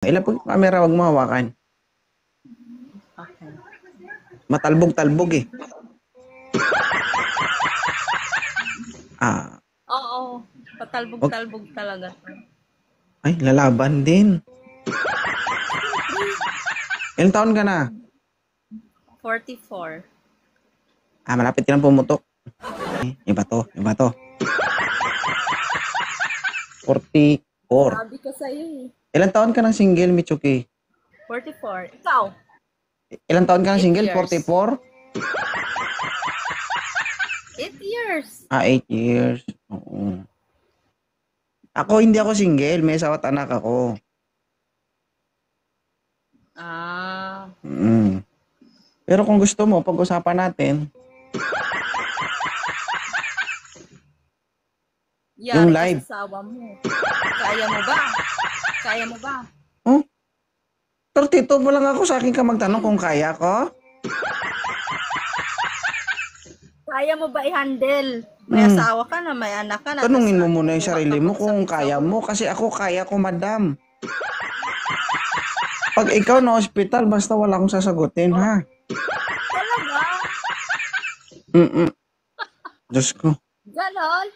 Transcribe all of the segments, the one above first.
Ilapag yung camera, wag mo hawakan. Okay. Matalbog-talbog eh. Ah, Oo. wag. Patalbog-talbog talaga to. Ay, lalaban din. Ilang taon ka na? 44. Malapit ka na pumutok. Iba to, iba to. 44. Sabi ko sa'yo eh. Ilang taon ka ng single, Michuki? 44. Ikaw? Ilang taon ka ng 8 single? years. 44? 8 years. 8 years. Oo. Ako, hindi ako single. May asawa at anak ako. Ah. Mm. Pero kung gusto mo, pag-usapan natin, yung Yari ka live. sa asawa mo. Kaya mo ba? Kaya mo ba? Oh, 32 pa lang ako, sa akin ka magtanong kung kaya ko? Kaya mo ba i-handle? May asawa ka na, may anak ka na. Tanungin tas, mo muna yung kukuha sarili ka mo pang kung sakit sa kaya ulo. mo. Kasi ako, kaya ko, madam. Pag ikaw na hospital, basta wala akong sasagutin, Oh, ha? talaga? Diyos ko. Ganon?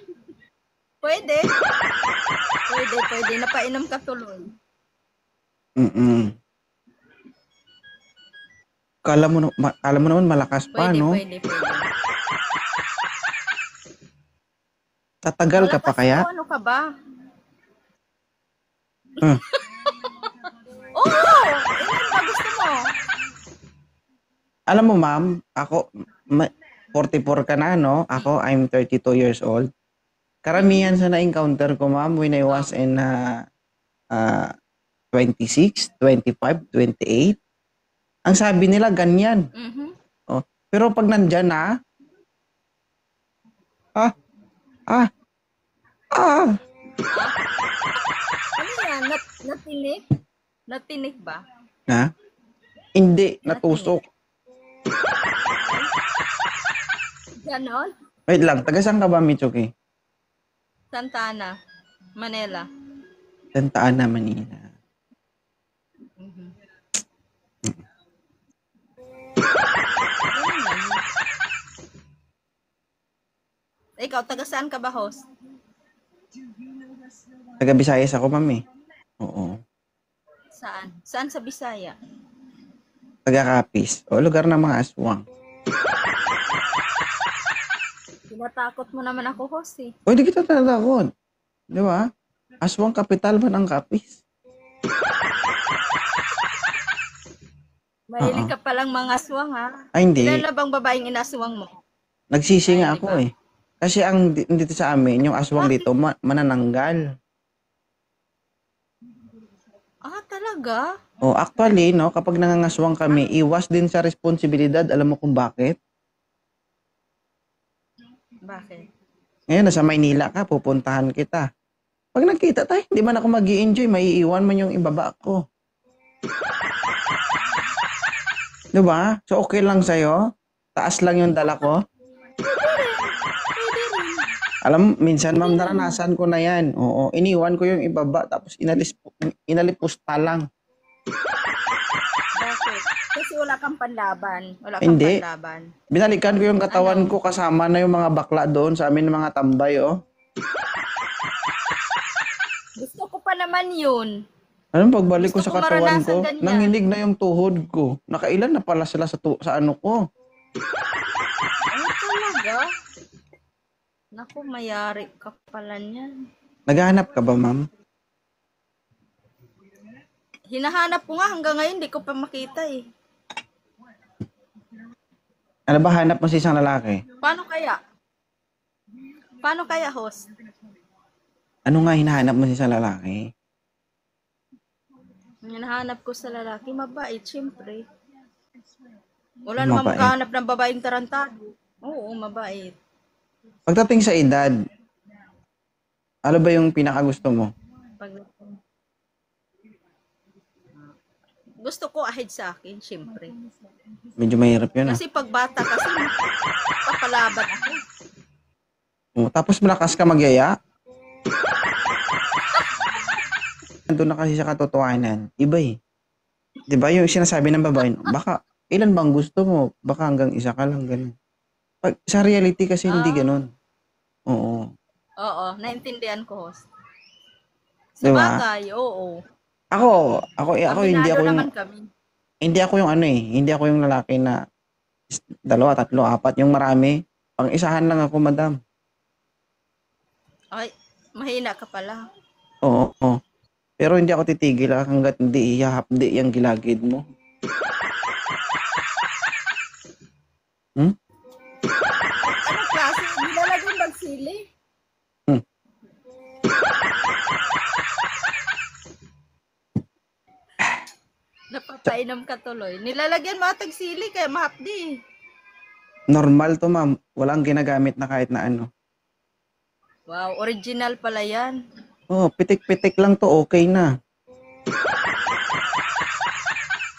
Pwede? Pwede. Napainom ka tuloy. Kala mo naman malakas pa, Pwede. no? Tatagal ka pa Malakas kaya? to, ano ka ba? Hmm. Oo! Ilan ba gusto mo? Alam mo, ma'am, ako, 44 ka na, no? Ako, I'm 32 years old. Karamihan sa na-encounter ko, ma'am, when I was in 26, 25, 28, ang sabi nila, ganyan. Mhm. Oh, pero pag nandyan na, ah, ah, ah, Ano yan? Natinik? Natinik ba? ha? Hindi, Natinik. natusok. Ganon? Wait lang, taga saan ka ba, Michuki? Santa Ana, Manila. Santa Ana, Manila. Ganun lang. Ikaw, taga saan ka ba, host? Taga Visayas ako, ma'am, eh. Oo. Saan? Saan sa Bisaya? Taga Capiz. O, lugar ng mga aswang. Tinatakot mo naman ako, host eh. O, hindi kita tinatakot. Di ba? Aswang kapital ba ng Capiz? Mahilig ka palang mga aswang, ha? Ay, hindi. Ilan na bang babaeng inaswang mo? Nagsisi nga Ay, ako, diba? eh. Kasi ang dito sa amin, yung aswang dito, manananggal. Ah, talaga? O, actually, no, kapag nangangaswang kami, iwas din sa responsibilidad. Alam mo kung bakit? Bakit? Ngayon, nasa Maynila ka, pupuntahan kita. Pag nagkita tayo, hindi man ako mag-i-enjoy, maiiwan man yung ibaba ko. Diba? So, okay lang sa'yo? Taas lang yung dala ko? Alam, minsan, ma'am, naranasan ko na yan. Oo, iniwan ko yung ibaba, tapos inalipusta lang. Bakit? Kasi wala kang panlaban. Wala kang Hindi. panlaban. Binalikan ko yung katawan Ano? ko, kasama na yung mga bakla doon sa amin, mga tambay, oh. Gusto ko pa naman yun. Anong pagbalik ko Gusto sa ko katawan maranasan ko, ganyan. nanginig na yung tuhod ko. Nakailan na pala sila sa ano ko. Ano talaga? Naku, mayari ka pala niyan. Naghahanap ka ba, ma'am? Hinahanap ko nga hanggang ngayon, di ko pa makita eh. Ano ba hanap mo sa isang lalaki? Paano kaya? Paano kaya, host? Ano nga hinahanap mo sa isang lalaki? Ang hinahanap ko sa lalaki, mabait, syempre. Wala Ay, namang mabait. maghahanap ng babaeng tarantado. Oo, mabait. Pagdating sa edad, ano ba yung pinakagusto mo? Gusto ko ahead sa akin, syempre. Medyo mahirap yun, ah. Kasi pag bata kasi, papalaban ako. Tapos malakas ka magyaya? nandun na kasi sa katotohanan, iba eh. 'Di ba yung sinasabi ng babae, baka ilan bang gusto mo? Baka hanggang isa ka lang, ganun. Pag sa reality kasi hindi Ah, ganun. Oo. oo, naintindihan ko, host. 'Di ba? Sabagay, oo. Ako Aminado naman kami. hindi ako yung ano eh, hindi ako yung lalaki na dalawa, tatlo, apat, yung marami. Pang-isahan lang ako, madam. Ay, mahina ka pala. Oo. Oo. Pero hindi ako titigil hangga't hindi ihahapdi yung gilagid mo. Hmm? Anong klase? Nilalagyan bang sili? Hmm. Napapainom ka tuloy. Nilalagyan mo atag sili kaya mahapdi. Normal to, ma'am. Walang ginagamit na kahit na ano. Wow, original pala yan. Oh, pitik-pitik lang to, okay na.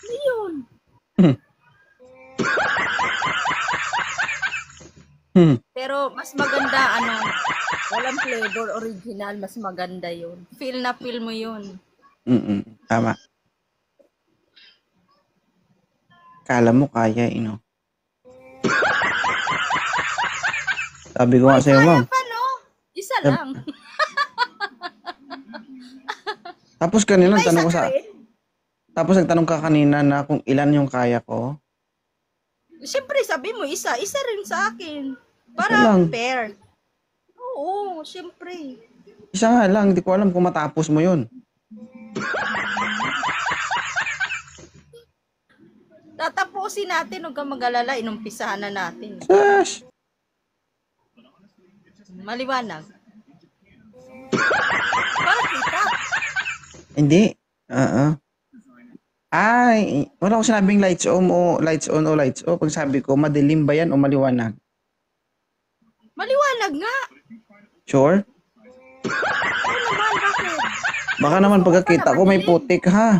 Ano yun? Hmm. Hmm. Pero mas maganda walang flavor original, mas maganda yun. Feel na feel mo yun. Tama. Kala mo kaya, Sabi ko nga sa'yo, Kaya ma'am. pa, no? Isa lang. Tapos kanina, May isa ka rin? tapos nagtanong ka kanina na kung ilan yung kaya ko. Siyempre, sabi mo isa rin sa akin. Isa Para lang. fair. Oo, siyempre. Isa nga lang, hindi ko alam kung matapos mo yun. Tatapusin natin, huwag kang mag-alala, inumpisahan na natin. Sus! Maliwanag. Para kita. Hindi. Ay, wala ko sinabing lights on o lights on o lights off. Pag sabi ko, madilim ba yan o maliwanag? Maliwanag nga. Sure? Ano naman, bakit? Baka naman pagkakita ko may putik, ha?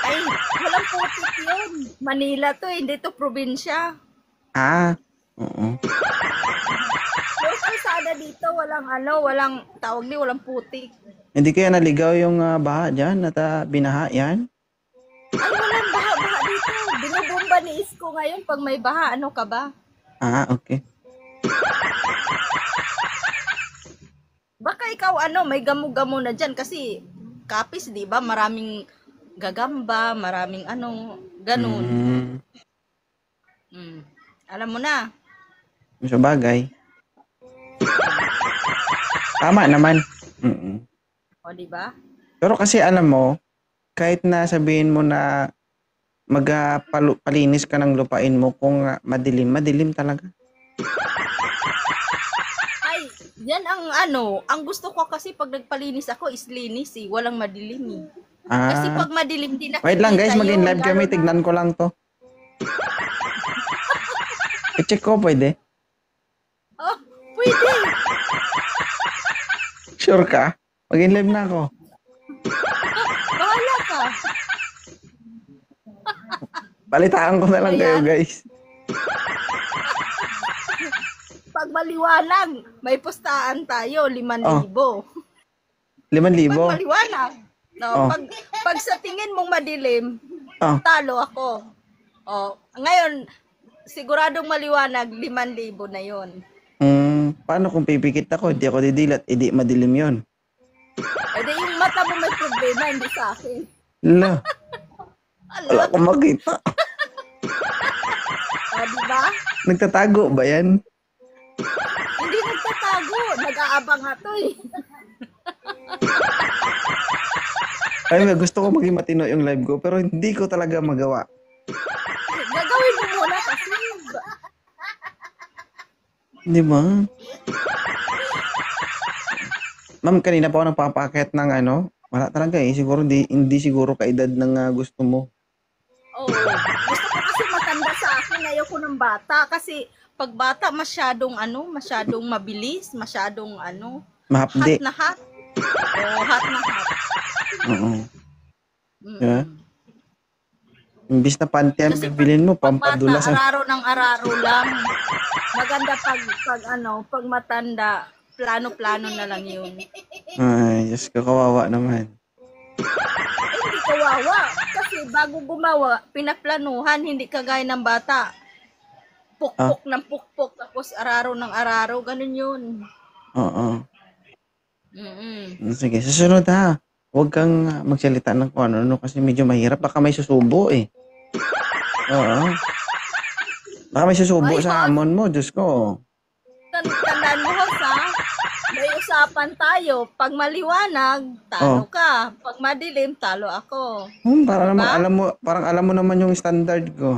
Ay, walang putik yun. Manila to, hindi to probinsya. Oo. Pero kalsada dito, walang tawag walang putik. Hindi kaya naligaw yung baha dyan at binaha yan? Ay, walang baha-baha dito. Binubomba ni Isko ngayon pag may baha. Ano ka ba? Okay. Baka ikaw may gamo-gamo na dyan kasi kapis, di ba? Maraming gagamba, maraming ganun. Alam mo na. Sa bagay. Tama naman. O, di ba? Pero kasi alam mo, kahit na sabihin mo na palinis ka ng lupain mo kung madilim talaga. Ay, yan ang gusto ko kasi pag nagpalinis ako is linis eh. Walang madilim eh. Kasi pag madilim din nakikita Wait lang guys, mag-in live kami. na. Tignan ko lang to. I-check ko, pwede? Oh, pwede. Sure ka? Mag-in live na ako. Bahala ka. Balitaan ko na lang kayo guys. Pag maliwanag, may postaan tayo, 5,000. 5,000? Pag maliwanag. No, pag sa tingin mong madilim, talo ako. Ngayon, siguradong maliwanag, 5,000 na yon. Paano kung pipikit ako, hindi ako didilat, hindi madilim yon? Di yung mata mo may problema, hindi sa akin. Wala akong makita. Diba? Nagtatago ba yan? Hindi nagtatago. Nag-aabang nga to eh. Ay, gusto ko maging matino yung live ko, pero hindi ko talaga magawa. Gagawin mo muna kasi. Di ba? Ma'am, kanina pa ako nagpapakit ng wala talaga eh. Siguro hindi siguro kaedad ng gusto mo. Oo. Gusto ko kasi matanda sa akin. Ayoko ng bata. Kasi pag bata masyadong mabilis. Masyadong Mahapdi. hot na hot. Hot na hot. Oo. Yeah. Imbis na panty ang bibilin mo, pampadulas. Araro ng araro lang. Maganda pag matanda, plano-plano na lang yun. Ay, Diyos ko, kawawa naman. kawawa. Kasi bago gumawa, pinaplanuhan, hindi kagaya ng bata. Pukpok ng pukpok, tapos araro ng araro, ganun yun. Oo. Mm-mm. Sige, susunod ha. Huwag kang magsalita ng kung ano kasi medyo mahirap. Baka may susubo eh. Oo. Baka may susubo Ay, sa hamon mo, Diyos ko. Tandaan mo, Hoss, ha? May usapan tayo. Pag maliwanag, talo ka. Pag madilim, talo ako. Para naman alam mo, parang alam mo naman yung standard ko.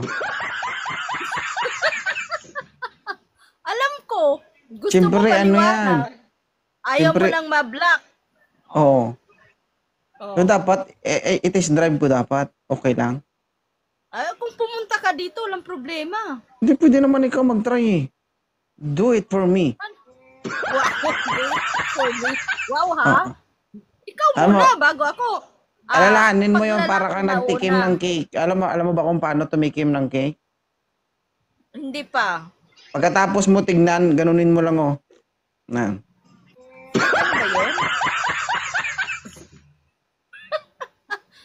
Alam ko. Gusto Siyempre, mo ano yan? maliwanag. Ayaw Siyempre, mo nang ma-block. Oo. Oh. So, dapat, i-test drive ko dapat. Okay lang. Ay, kung pumunta ka dito, walang problema. Hindi, pwede naman ikaw mag-try eh. Do it for me. Wow, ha? Ikaw muna, bago ako. Alalahanin mo yung paglalaki para kang na nagtikim una. ng cake. Alam mo ba kung paano tumikim ng cake? Hindi pa. Pagkatapos mo tignan, ganunin mo lang oh. Na. Ano ba yun?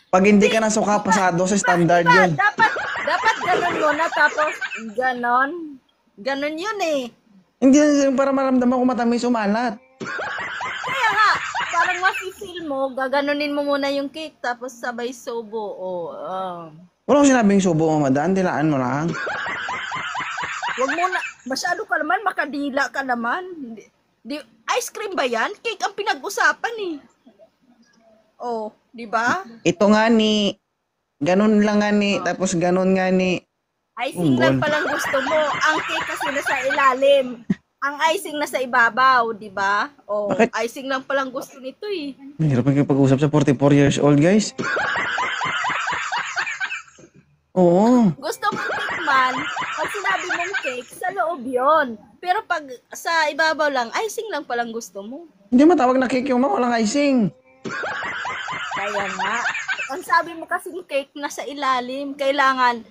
Pag hindi ka nasuka, pasado sa standard Diba? yun. Dapat ganun muna, tapos ganon. Ganon yun eh. Hindi na para maramdaman kung matamis umalat. Kaya nga, parang mafe-feel mo, gaganunin mo muna yung cake, tapos sabay sobo. Wala ko sinabing subo mo, madaan. Dilaan mo lang. Wag mo na, masyado ka naman, makadila ka naman. Ice cream ba yan? Cake ang pinag-usapan eh. Oh, di ba? Ito nga ni, ganun lang nga ni, tapos ganun nga ni. Icing lang palang gusto mo. Ang cake kasi nasa ilalim. Ang icing nasa ibabaw, di ba? Oh, Bakit? icing lang palang gusto nito eh. Mahirap pag-usap sa 44 years old, guys. Oo. Gusto mong tikman, pag sinabi mong cake, sa loob yon. Pero pag sa ibabaw lang, icing lang palang gusto mo. Hindi matawag na cake yung mga walang icing. Kaya nga. Ang sabi mo kasing cake nasa ilalim, kailangan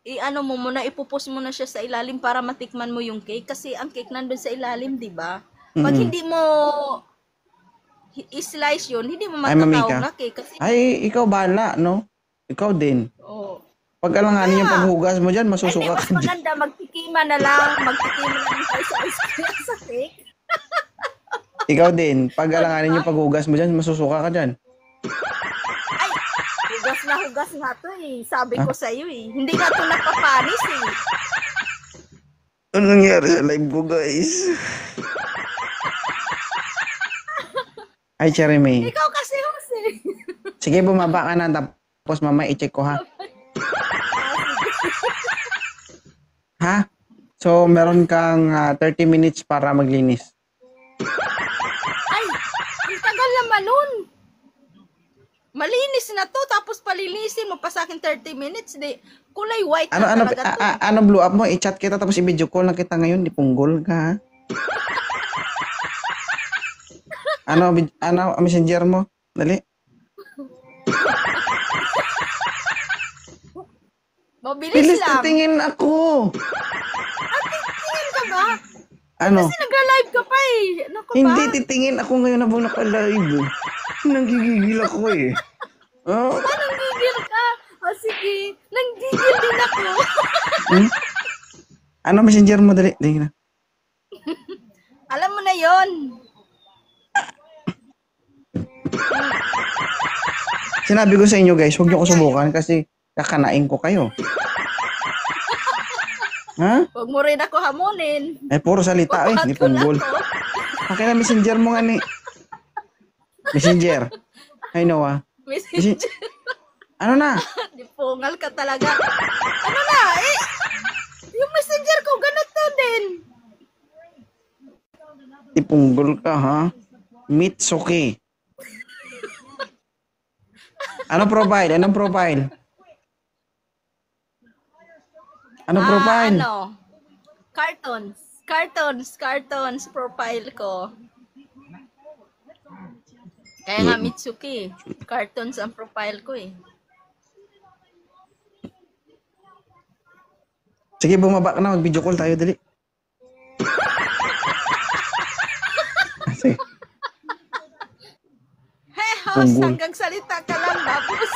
i-ano mo muna, ipupus mo na siya sa ilalim para matikman mo yung cake. Kasi ang cake nandun sa ilalim, di ba? Pag hindi mo i-slice yun, hindi mo matatawag na cake. Kasi, Ay, ikaw bala, no? Ikaw din. oh. Pag alanganin yung paghugas mo dyan, masusuka Mas ka dyan. maganda, magtikima na lang tayo sa ice cream sa cake. Ikaw din. Pag alanganin yung paghugas mo dyan, masusuka ka dyan. Ay, hugas nga to eh. Sabi ko sa iyo eh. Hindi nga to napapanis eh. Ano nangyari sa live ko, guys? Ay, Cherry May. Ikaw kasi, Jose. Sige, bumaba ka na. Tapos mama, i-check ko ha. Ha? So, meron kang 30 minutes para maglinis. Ay, ang tagal naman nun. Malinis na to, tapos palinisin mo pa sa akin 30 minutes. Di, kulay white na talaga to. Ano blow up mo? I-chat kita tapos i-video call na kita ngayon. Di punggol ka ha? Ano, messenger mo? Dali. Mabilis Bilis, lang. titingin ako. Tingin ka ba? Ano? Kasi nag-live ka pa eh. Ano ka ba? Hindi, titingin ako ngayon habang naka-live. Nanggigigil ako eh. Oh. Nanggigil ka? O sige, nanggigil din ako. Ano messenger mo? Dali, dali na. Alam mo na yon. Sinabi ko sa inyo guys, huwag niyo ko subukan kasi kakanain ko kayo. Ha? Huwag mo rin ako hamunin. Puro salita eh, hindi punggol. Akin na messenger mo nga ni. Messenger. I know ah. Messenger. Ano na? Dipungal ka talaga. Ano na eh? Yung messenger ko, ganito din. Ipunggol ka ha? Mitsuki. Anong profile? Anong profile? Anong profile? Ano? Cartoons profile ko. Kaya nga Mitsuki. Cartoons ang profile ko eh. Sige, bumaba ka na. Mag-video call tayo. Dali. Sige. Hey, Tapos Punggol. hanggang salita ka lang, tapos